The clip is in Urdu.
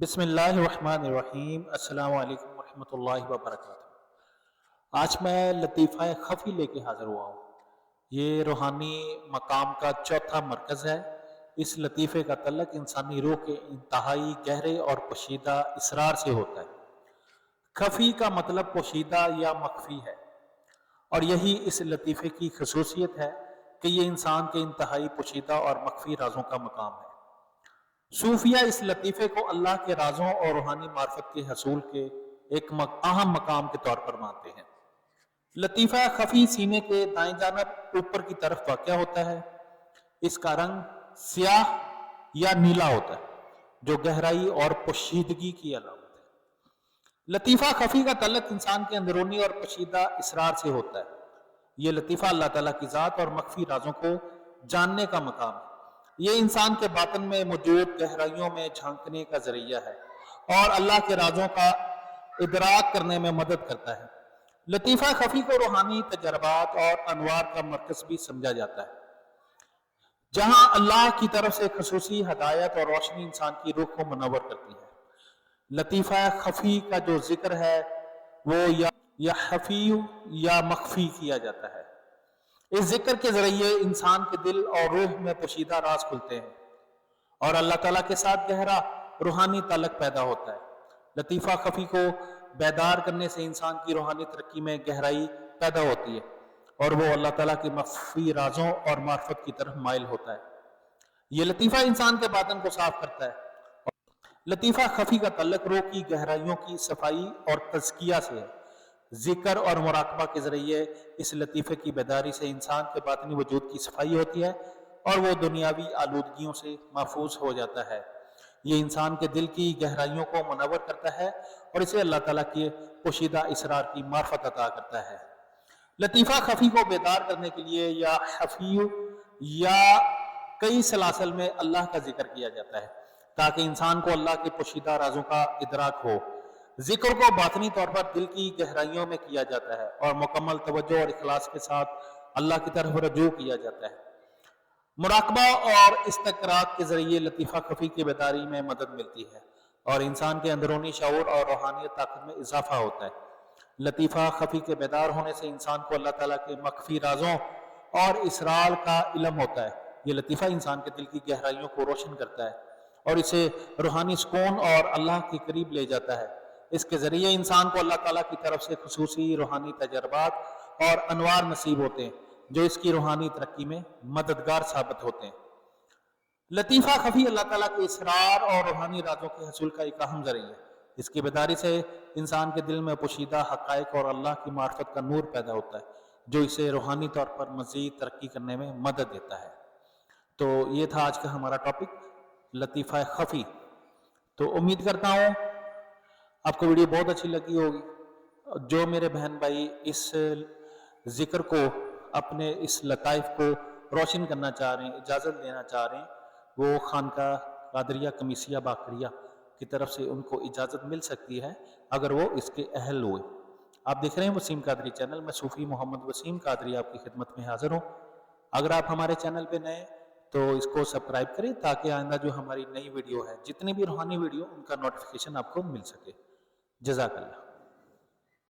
بسم اللہ الرحمن الرحیم۔ السلام علیکم ورحمۃ اللہ وبرکاتہ۔ آج میں لطیفہ خفی لے کے حاضر ہوا ہوں۔ یہ روحانی مقام کا چوتھا مرکز ہے۔ اس لطیفے کا تعلق انسانی روح کے انتہائی گہرے اور پوشیدہ اسرار سے ہوتا ہے۔ خفی کا مطلب پوشیدہ یا مخفی ہے، اور یہی اس لطیفے کی خصوصیت ہے کہ یہ انسان کے انتہائی پوشیدہ اور مخفی رازوں کا مقام ہے۔ صوفیہ اس لطیفے کو اللہ کے رازوں اور روحانی معرفت کے حصول کے ایک اہم مقام کے طور پر مانتے ہیں۔ لطیفہ خفی سینے کے دائیں جانب اوپر کی طرف واقع ہوتا ہے۔ اس کا رنگ سیاہ یا نیلا ہوتا ہے، جو گہرائی اور پوشیدگی کی علامت ہے۔ لطیفہ خفی کا تعلق انسان کے اندرونی اور پوشیدہ اسرار سے ہوتا ہے۔ یہ لطیفہ اللہ تعالیٰ کی ذات اور مخفی رازوں کو جاننے کا مقام ہے۔ یہ انسان کے باطن میں موجود گہرائیوں میں جھانکنے کا ذریعہ ہے اور اللہ کے رازوں کا ادراک کرنے میں مدد کرتا ہے۔ لطیفہ خفی کو روحانی تجربات اور انوار کا مرکز بھی سمجھا جاتا ہے، جہاں اللہ کی طرف سے خصوصی ہدایت اور روشنی انسان کی روح کو منور کرتی ہے۔ لطیفہ خفی کا جو ذکر ہے وہ یا خفی یا مخفی کیا جاتا ہے۔ اس ذکر کے ذریعے انسان کے دل اور روح میں پوشیدہ راز کھلتے ہیں اور اللہ تعالیٰ کے ساتھ گہرا روحانی تعلق پیدا ہوتا ہے۔ لطیفہ خفی کو بیدار کرنے سے انسان کی روحانی ترقی میں گہرائی پیدا ہوتی ہے اور وہ اللہ تعالیٰ کے مخفی رازوں اور معرفت کی طرف مائل ہوتا ہے۔ یہ لطیفہ انسان کے باطن کو صاف کرتا ہے۔ لطیفہ خفی کا تعلق روح کی گہرائیوں کی صفائی اور تزکیہ سے ہے۔ ذکر اور مراقبہ کے ذریعے اس لطیفے کی بیداری سے انسان کے باطنی وجود کی صفائی ہوتی ہے اور وہ دنیاوی آلودگیوں سے محفوظ ہو جاتا ہے۔ یہ انسان کے دل کی گہرائیوں کو منور کرتا ہے اور اسے اللہ تعالیٰ کے پوشیدہ اسرار کی معرفت عطا کرتا ہے۔ لطیفہ خفی کو بیدار کرنے کے لیے یا خفی یا کئی سلاسل میں اللہ کا ذکر کیا جاتا ہے تاکہ انسان کو اللہ کے پوشیدہ رازوں کا ادراک ہو۔ ذکر کو باطنی طور پر دل کی گہرائیوں میں کیا جاتا ہے اور مکمل توجہ اور اخلاص کے ساتھ اللہ کی طرف رجوع کیا جاتا ہے۔ مراقبہ اور استقراء کے ذریعے لطیفہ خفی کی بیداری میں مدد ملتی ہے اور انسان کے اندرونی شعور اور روحانی طاقت میں اضافہ ہوتا ہے۔ لطیفہ خفی کے بیدار ہونے سے انسان کو اللہ تعالیٰ کے مخفی رازوں اور اسرار کا علم ہوتا ہے۔ یہ لطیفہ انسان کے دل کی گہرائیوں کو روشن کرتا ہے اور اسے روحانی سکون اور اللہ کے قریب لے جاتا ہے۔ اس کے ذریعے انسان کو اللہ تعالیٰ کی طرف سے خصوصی روحانی تجربات اور انوار نصیب ہوتے ہیں جو اس کی روحانی ترقی میں مددگار ثابت ہوتے ہیں۔ لطیفہ خفی اللہ تعالیٰ کے اسرار اور روحانی رازوں کے حصول کا ایک اہم ذریعہ ہے۔ اس کی بیداری سے انسان کے دل میں پوشیدہ حقائق اور اللہ کی معرفت کا نور پیدا ہوتا ہے جو اسے روحانی طور پر مزید ترقی کرنے میں مدد دیتا ہے۔ تو یہ تھا آج کا ہمارا ٹاپک، لطیفہ خفی۔ تو امید کرتا ہوں آپ کو ویڈیو بہت اچھی لگی ہوگی۔ جو میرے بہن بھائی اس ذکر کو، اپنے اس لطائف کو روشن کرنا چاہ رہے ہیں، اجازت لینا چاہ رہے ہیں، وہ خانقاہ قادریہ کمیسیہ باقریہ کی طرف سے ان کو اجازت مل سکتی ہے اگر وہ اس کے اہل ہوئے۔ آپ دیکھ رہے ہیں وسیم قادری چینل، میں صوفی محمد وسیم قادری آپ کی خدمت میں حاضر ہوں۔ اگر آپ ہمارے چینل پہ نئے تو اس کو سبسکرائب کریں تاکہ آئندہ جو ہماری نئی ویڈیو ہے، جتنی بھی روحانی ویڈیو، ان کا نوٹیفیکیشن آپ کو مل سکے۔ جزاک اللہ۔